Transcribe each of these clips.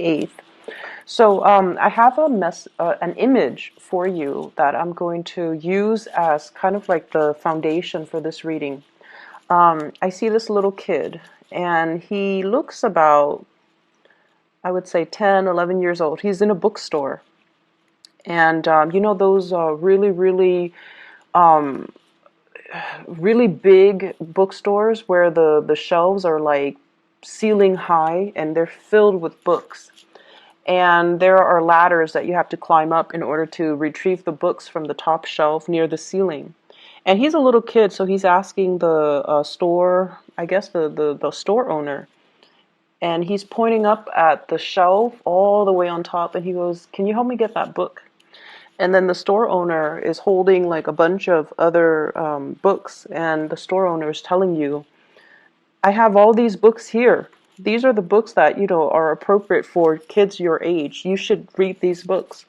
8th. So I have an image for you that I'm going to use as kind of like the foundation for this reading. I see this little kid, and he looks about, I would say, 10, 11 years old. He's in a bookstore. And you know those um, really big bookstores where the shelves are like ceiling high and they're filled with books. And there are ladders that you have to climb up in order to retrieve the books from the top shelf near the ceiling. And he's a little kid, so he's asking the store, I guess the store owner, and he's pointing up at the shelf all the way on top, and he goes, "Can you help me get that book?" And then the store owner is holding like a bunch of other books, and the store owner is telling you, "I have all these books here. These are the books that, are appropriate for kids your age. You should read these books."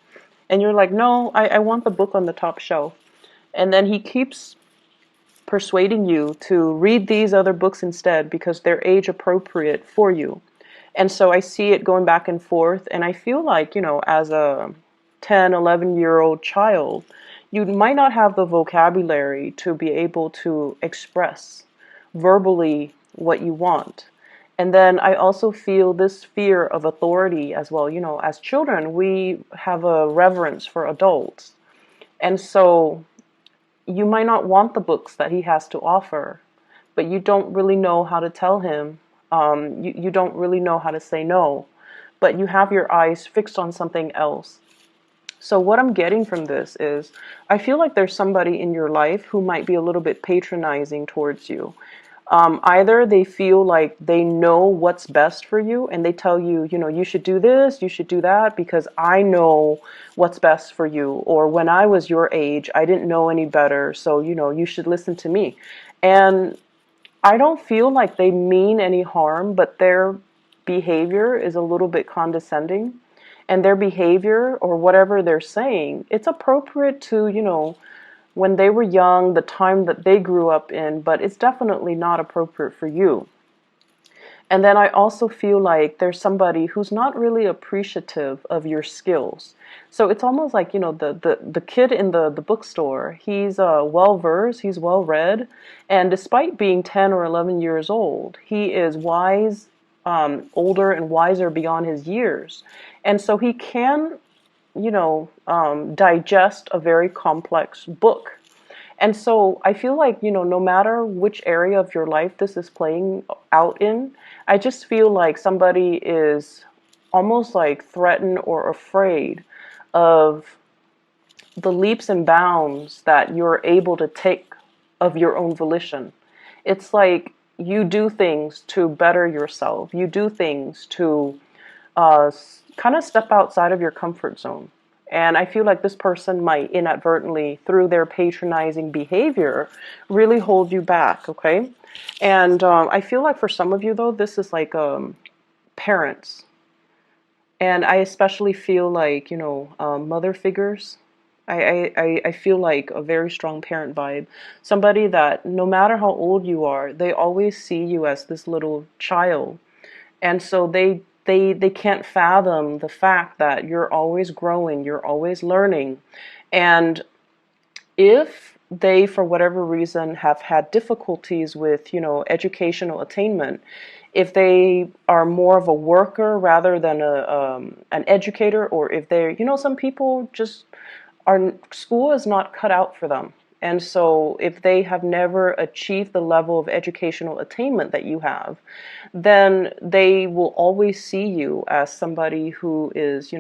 And you're like, "No, I want the book on the top shelf." And then he keeps persuading you to read these other books instead because they're age appropriate for you. And so I see it going back and forth, and I feel like, as a 10, 11-year-old child, you might not have the vocabulary to be able to express verbally what you want. And then I also feel this fear of authority as well. As children, we have a reverence for adults. And so you might not want the books that he has to offer, but you don't really know how to tell him. You don't really know how to say no, but you have your eyes fixed on something else. So what I'm getting from this is I feel like there's somebody in your life who might be a little bit patronizing towards you. Either they feel like they know what's best for you and they tell you, you should do this, you should do that because I know what's best for you. Or when I was your age, I didn't know any better, so, you should listen to me. And I don't feel like they mean any harm, but their behavior is a little bit condescending. And their behavior or whatever they're saying, it's appropriate to, when they were young, the time that they grew up in, but it's definitely not appropriate for you. And then I also feel like there's somebody who's not really appreciative of your skills. So it's almost like, the kid in the bookstore, he's well versed, he's well read, and despite being 10 or 11 years old, he is wise, older and wiser beyond his years. And so he can digest a very complex book. And so I feel like, no matter which area of your life this is playing out in, I just feel like somebody is almost like threatened or afraid of the leaps and bounds that you're able to take of your own volition. It's like you do things to better yourself. You do things to kind of step outside of your comfort zone. And I feel like this person might inadvertently, through their patronizing behavior, really hold you back, okay? And I feel like for some of you, though, this is like parents. And I especially feel like, mother figures. I feel like a very strong parent vibe. Somebody that no matter how old you are, they always see you as this little child. And so they can't fathom the fact that you're always growing, you're always learning. And if they, for whatever reason, have had difficulties with, educational attainment, if they are more of a worker rather than an educator, or if they're, some people just are, school is not cut out for them. And so if they have never achieved the level of educational attainment that you have, then they will always see you as somebody who is,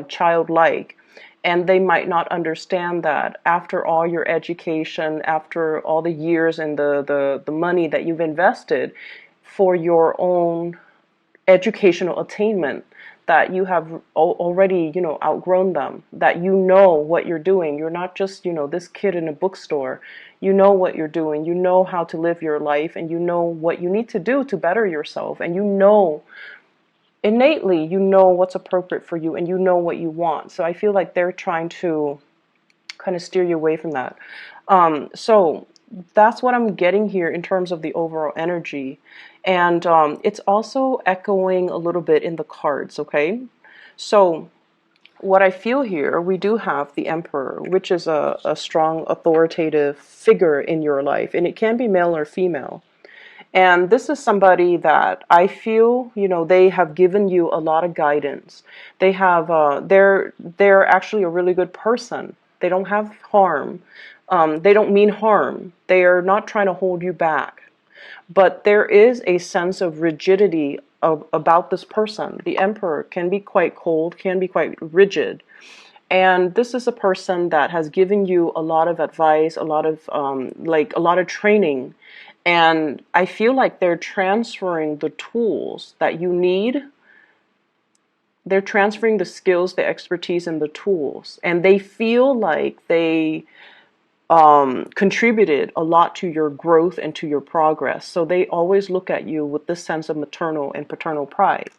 childlike. And they might not understand that after all your education, after all the years and the money that you've invested for your own educational attainment, that you have already, outgrown them, that you know what you're doing. You're not just, this kid in a bookstore. You know what you're doing. You know how to live your life, and you know what you need to do to better yourself. And innately, you know what's appropriate for you, and you know what you want. So I feel like they're trying to kind of steer you away from that. So that's what I'm getting here in terms of the overall energy. And it's also echoing a little bit in the cards, okay? So what I feel here, we do have the Emperor, which is a strong authoritative figure in your life, and it can be male or female. And this is somebody that I feel, they have given you a lot of guidance. They're actually a really good person. They don't have harm. They don't mean harm. They are not trying to hold you back. But there is a sense of rigidity about this person. The Emperor can be quite cold, can be quite rigid. And this is a person that has given you a lot of advice, a lot of training. And I feel like they're transferring the tools that you need. They're transferring the skills, the expertise, and the tools. And they feel like they contributed a lot to your growth and to your progress. So they always look at you with this sense of maternal and paternal pride.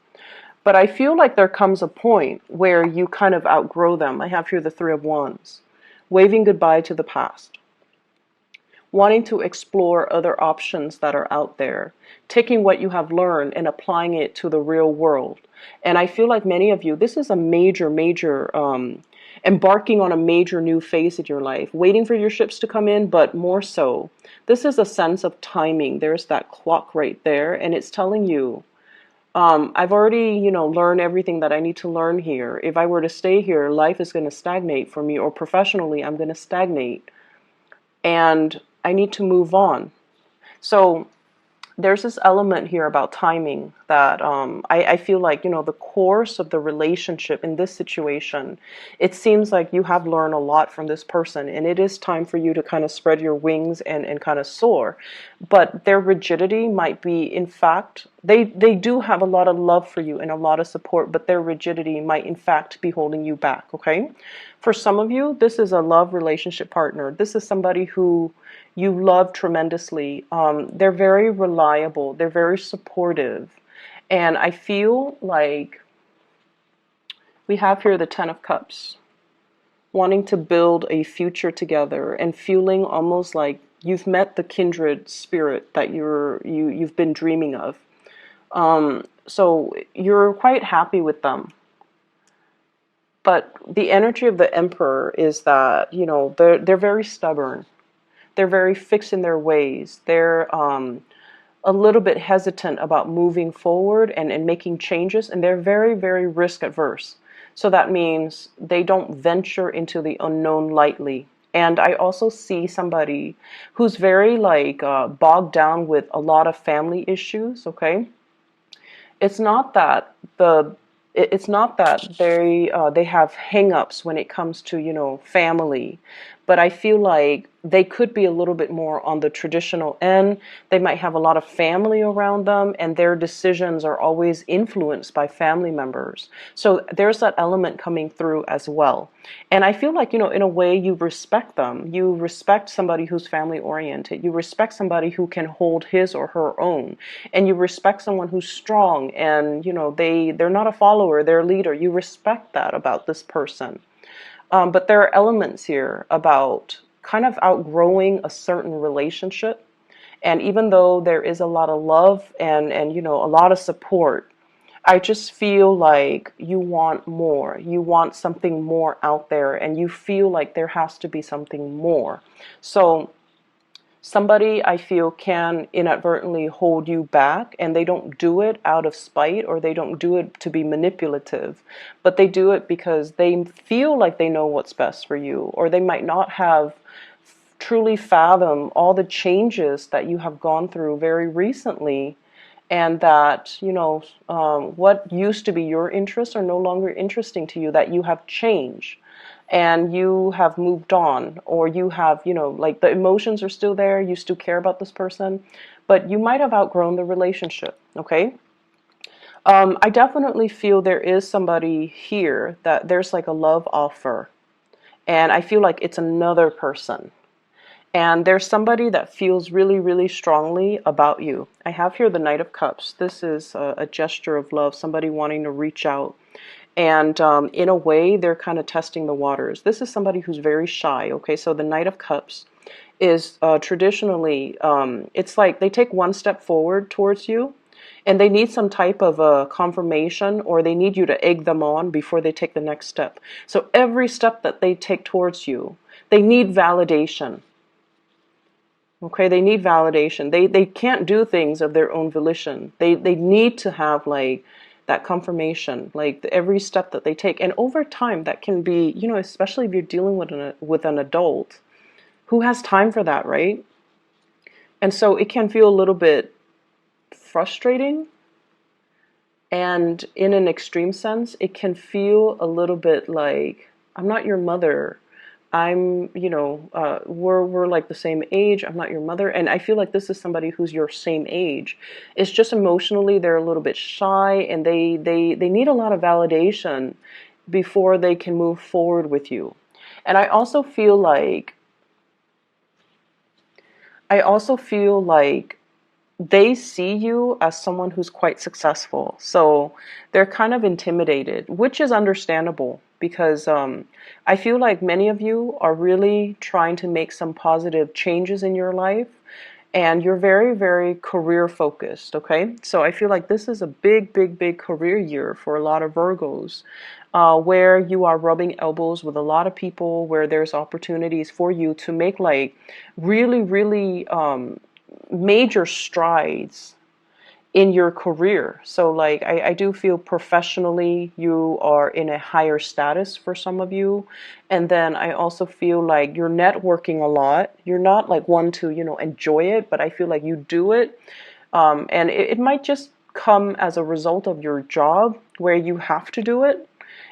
But I feel like there comes a point where you kind of outgrow them. I have here the Three of Wands, waving goodbye to the past, wanting to explore other options that are out there, taking what you have learned and applying it to the real world. And I feel like many of you, this is a major, embarking on a major new phase in your life, waiting for your ships to come in, but more so, this is a sense of timing. There's that clock right there, and it's telling you, I've already, learned everything that I need to learn here. If I were to stay here, life is going to stagnate for me, or professionally, I'm going to stagnate. And I need to move on. So there's this element here about timing that I feel like, the course of the relationship in this situation, it seems like you have learned a lot from this person, and it is time for you to kind of spread your wings and kind of soar. But their rigidity might be, in fact, they do have a lot of love for you and a lot of support, but their rigidity might, in fact, be holding you back, okay? For some of you, this is a love relationship partner. This is somebody who you love tremendously. They're very reliable. They're very supportive. And I feel like we have here the Ten of Cups, wanting to build a future together and feeling almost like you've met the kindred spirit that you've been dreaming of. So you're quite happy with them. But the energy of the Emperor is that, they're very stubborn. They're very fixed in their ways. They're a little bit hesitant about moving forward and making changes, and they're very, very risk adverse. So that means they don't venture into the unknown lightly. And I also see somebody who's very bogged down with a lot of family issues, okay? It's not that they have hang-ups when it comes to, family, but I feel like they could be a little bit more on the traditional end. They might have a lot of family around them, and their decisions are always influenced by family members. So there's that element coming through as well. And I feel like, in a way, you respect them. You respect somebody who's family oriented. You respect somebody who can hold his or her own. And you respect someone who's strong and, they're not a follower, they're a leader. You respect that about this person. But there are elements here about kind of outgrowing a certain relationship. And even though there is a lot of love and a lot of support, I just feel like you want more. You want something more out there, and you feel like there has to be something more. So somebody, I feel, can inadvertently hold you back, and they don't do it out of spite, or they don't do it to be manipulative, but they do it because they feel like they know what's best for you, or they might not have truly fathomed all the changes that you have gone through very recently, and that, what used to be your interests are no longer interesting to you, that you have changed and you have moved on, or you have, the emotions are still there, you still care about this person, but you might have outgrown the relationship, okay? I definitely feel there is somebody here that there's like a love offer, and I feel like it's another person. And there's somebody that feels really, really strongly about you. I have here the Knight of Cups. This is a gesture of love, somebody wanting to reach out. And in a way, they're kind of testing the waters. This is somebody who's very shy, okay? So the Knight of Cups, is traditionally, it's like they take one step forward towards you, and they need some type of a confirmation, or they need you to egg them on before they take the next step. So every step that they take towards you, they need validation. Okay, they need validation. They can't do things of their own volition. They need to have like that confirmation, like every step that they take. And over time, that can be, especially if you're dealing with an adult, who has time for that, right? And so it can feel a little bit frustrating, and in an extreme sense, it can feel a little bit like, I'm not your mother. We're like the same age. I'm not your mother. And I feel like this is somebody who's your same age. It's just emotionally they're a little bit shy, and they need a lot of validation before they can move forward with you. And I also feel like they see you as someone who's quite successful. So they're kind of intimidated, which is understandable, because I feel like many of you are really trying to make some positive changes in your life, and you're very, very career focused, okay? So I feel like this is a big, big, big career year for a lot of Virgos, where you are rubbing elbows with a lot of people, where there's opportunities for you to make like really, really major strides in your career. So like I do feel professionally you are in a higher status for some of you. And then I also feel like you're networking a lot. You're not like one to, enjoy it, but I feel like you do it. And it might just come as a result of your job where you have to do it.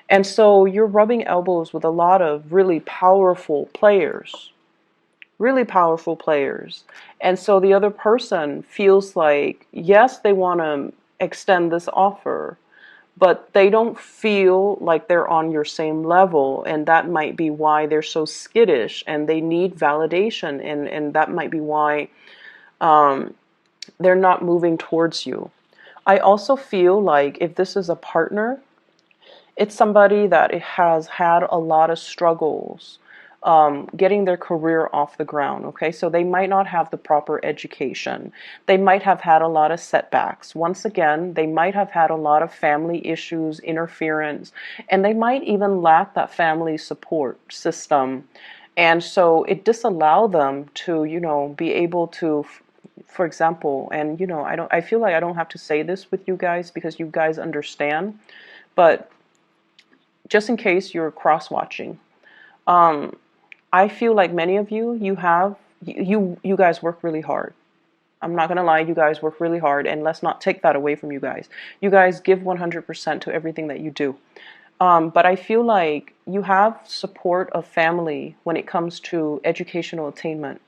And so you're rubbing elbows with a lot of really powerful players. Really powerful players. And so the other person feels like, yes, they want to extend this offer, but they don't feel like they're on your same level. And that might be why they're so skittish, and they need validation. And that might be why they're not moving towards you. I also feel like if this is a partner, it's somebody that has had a lot of struggles getting their career off the ground. Okay, so they might not have the proper education. They might have had a lot of setbacks. Once again, they might have had a lot of family issues, interference, and they might even lack that family support system. And so it disallowed them to, be able to, for example, and I feel like I don't have to say this with you guys because you guys understand, but just in case you're cross-watching, I feel like many of you, you guys work really hard. I'm not going to lie, you guys work really hard, and let's not take that away from you guys. You guys give 100% to everything that you do. But I feel like you have support of family when it comes to educational attainment.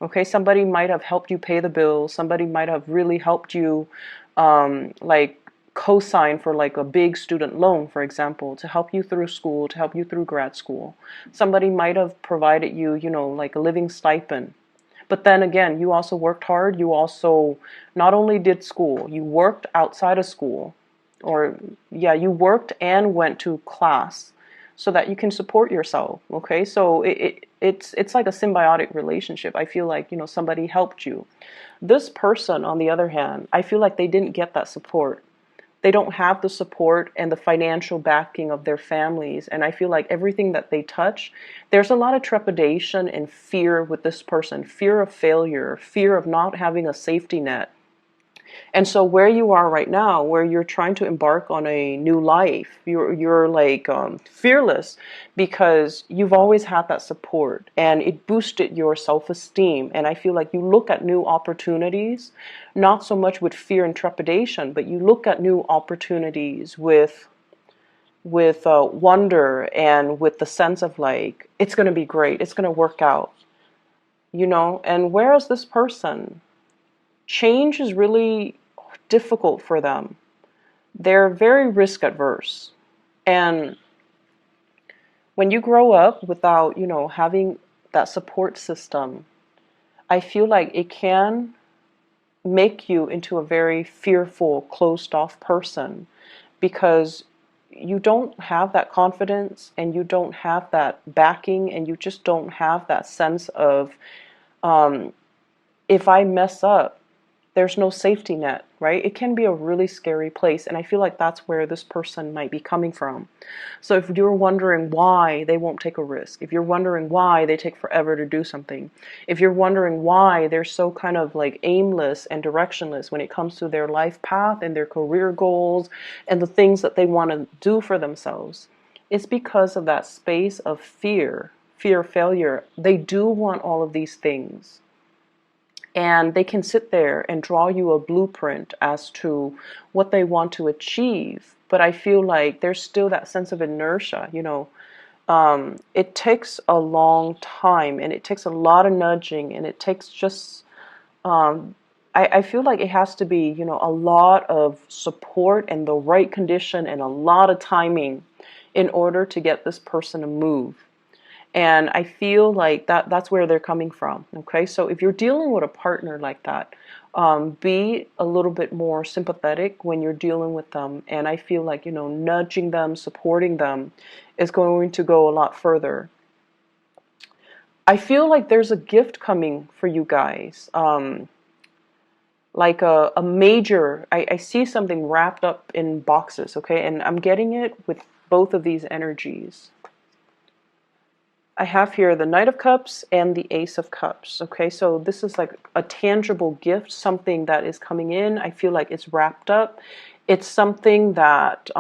Okay, somebody might have helped you pay the bills. Somebody might have really helped you, like co-sign for like a big student loan, for example, to help you through school, to help you through grad school. Somebody might have provided you, like a living stipend. But then again, you also worked hard. You also not only did school, you worked outside of school, or yeah, you worked and went to class so that you can support yourself. Okay, so it's like a symbiotic relationship. I feel like, somebody helped you. This person, on the other hand, I feel like they didn't get that support. They don't have the support and the financial backing of their families. And I feel like everything that they touch, there's a lot of trepidation and fear with this person, fear of failure, fear of not having a safety net. And so where you are right now, where you're trying to embark on a new life, you're like fearless because you've always had that support, and it boosted your self-esteem. And I feel like you look at new opportunities, not so much with fear and trepidation, but you look at new opportunities with wonder, and with the sense of like, it's going to be great, it's going to work out, And whereas this person, change is really difficult for them. They're very risk adverse. And when you grow up without, having that support system, I feel like it can make you into a very fearful, closed off person, because you don't have that confidence, and you don't have that backing, and you just don't have that sense of If I mess up, there's no safety net, right? It can be a really scary place. And I feel like that's where this person might be coming from. So if you're wondering why they won't take a risk, if you're wondering why they take forever to do something, if you're wondering why they're so kind of like aimless and directionless when it comes to their life path and their career goals and the things that they want to do for themselves, it's because of that space of fear of failure. They do want all of these things. And they can sit there and draw you a blueprint as to what they want to achieve. But I feel like there's still that sense of inertia, it takes a long time and it takes a lot of nudging and it takes just, I feel like it has to be, a lot of support and the right condition and a lot of timing in order to get this person to move. And I feel like that's where they're coming from. Okay, so if you're dealing with a partner like that, be a little bit more sympathetic when you're dealing with them. And I feel like, nudging them, supporting them is going to go a lot further. I feel like there's a gift coming for you guys. Like a major, I see something wrapped up in boxes, okay? And I'm getting it with both of these energies. I have here the Knight of Cups and the Ace of Cups. Okay, so this is like a tangible gift, something that is coming in. I feel like it's wrapped up. It's something that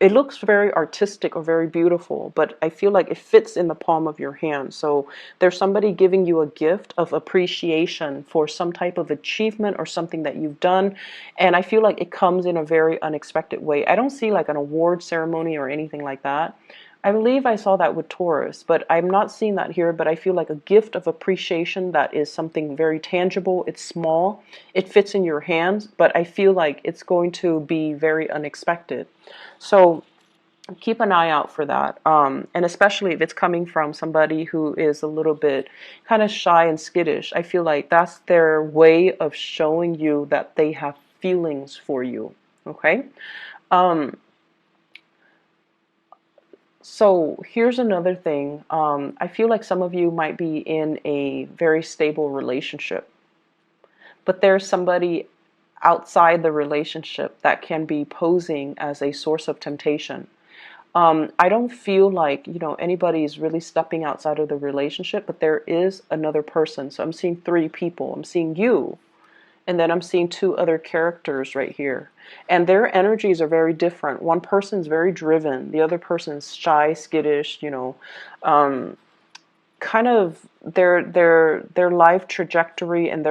it looks very artistic or very beautiful, but I feel like it fits in the palm of your hand. So there's somebody giving you a gift of appreciation for some type of achievement or something that you've done. And I feel like it comes in a very unexpected way. I don't see like an award ceremony or anything like that. I believe I saw that with Taurus, but I'm not seeing that here. But I feel like a gift of appreciation that is something very tangible. It's small. It fits in your hands, but I feel like it's going to be very unexpected. So keep an eye out for that. And especially if it's coming from somebody who is a little bit kind of shy and skittish. I feel like that's their way of showing you that they have feelings for you. Okay? So here's another thing. I feel like some of you might be in a very stable relationship, but there's somebody outside the relationship that can be posing as a source of temptation. I don't feel like, anybody is really stepping outside of the relationship, but there is another person. So I'm seeing three people. I'm seeing you, and then I'm seeing two other characters right here. And their energies are very different. One person's very driven. The other person's shy, skittish, kind of their life trajectory and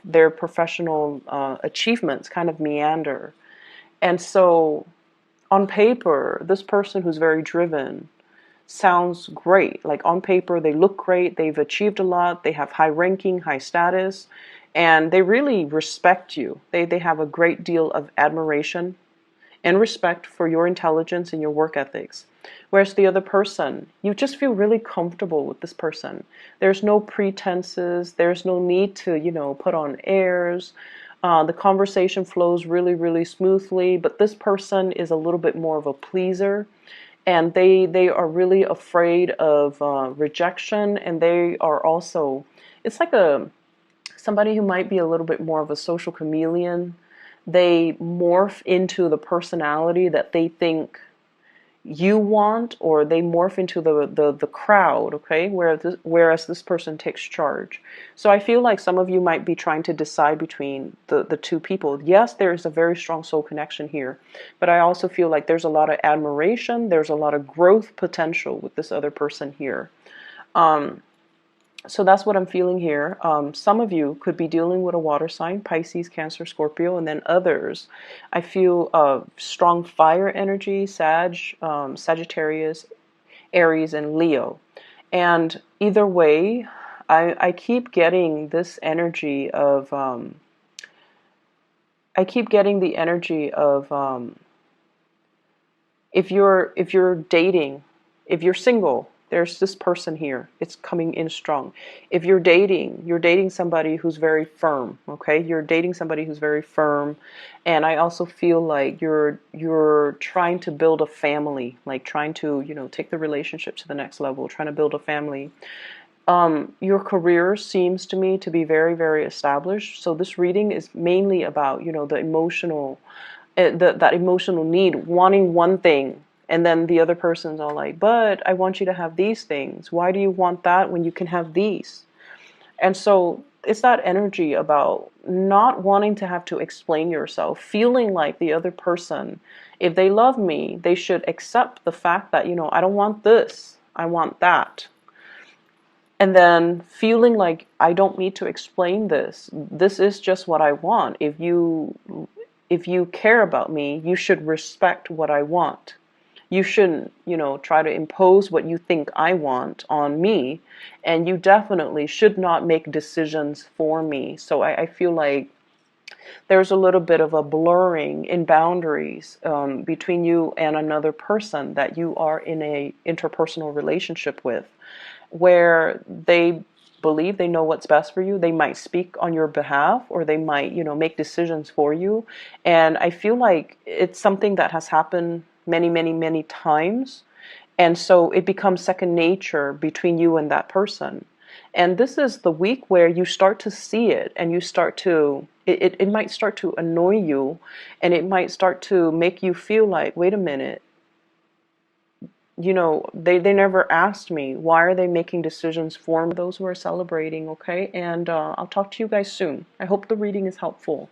their professional achievements kind of meander. And so on paper, this person who's very driven sounds great. Like on paper, they look great. They've achieved a lot. They have high ranking, high status, and they really respect you. They have a great deal of admiration and respect for your intelligence and your work ethics. Whereas the other person, you just feel really comfortable with this person. There's no pretenses. There's no need to, put on airs. The conversation flows really, really smoothly, but this person is a little bit more of a pleaser, and they are really afraid of rejection, and they are also, it's like somebody who might be a little bit more of a social chameleon. They morph into the personality that they think you want, or they morph into the crowd, okay, whereas this person takes charge. So I feel like some of you might be trying to decide between the two people. Yes, there's a very strong soul connection here, but I also feel like there's a lot of admiration, there's a lot of growth potential with this other person here. So that's what I'm feeling here. Some of you could be dealing with a water sign, Pisces, Cancer, Scorpio, and then others, I feel strong fire energy, Sagittarius, Aries, and Leo. And either way, I keep getting this energy of, I keep getting the energy of, if you're dating, if you're single, there's this person here. It's coming in strong. If you're dating somebody who's very firm, okay? You're dating somebody who's very firm. And I also feel like you're trying to build a family, like trying to, take the relationship to the next level, trying to build a family. Your career seems to me to be very, very established. So this reading is mainly about, the emotional, that emotional need, wanting one thing, and then the other person's all like, "But I want you to have these things. Why do you want that when you can have these?" And so it's that energy about not wanting to have to explain yourself, feeling like the other person, if they love me, they should accept the fact that, I don't want this, I want that. And then feeling like I don't need to explain this. This is just what I want. If you care about me, you should respect what I want. You shouldn't, try to impose what you think I want on me, and you definitely should not make decisions for me. So I feel like there's a little bit of a blurring in boundaries between you and another person that you are in a interpersonal relationship with, where they believe they know what's best for you. They might speak on your behalf, or they might, make decisions for you. And I feel like it's something that has happened many, many, many times. And so it becomes second nature between you and that person. And this is the week where you start to see it, and you start to, it might start to annoy you, and it might start to make you feel like, wait a minute, they never asked me. Why are they making decisions for those who are celebrating? Okay. And I'll talk to you guys soon. I hope the reading is helpful.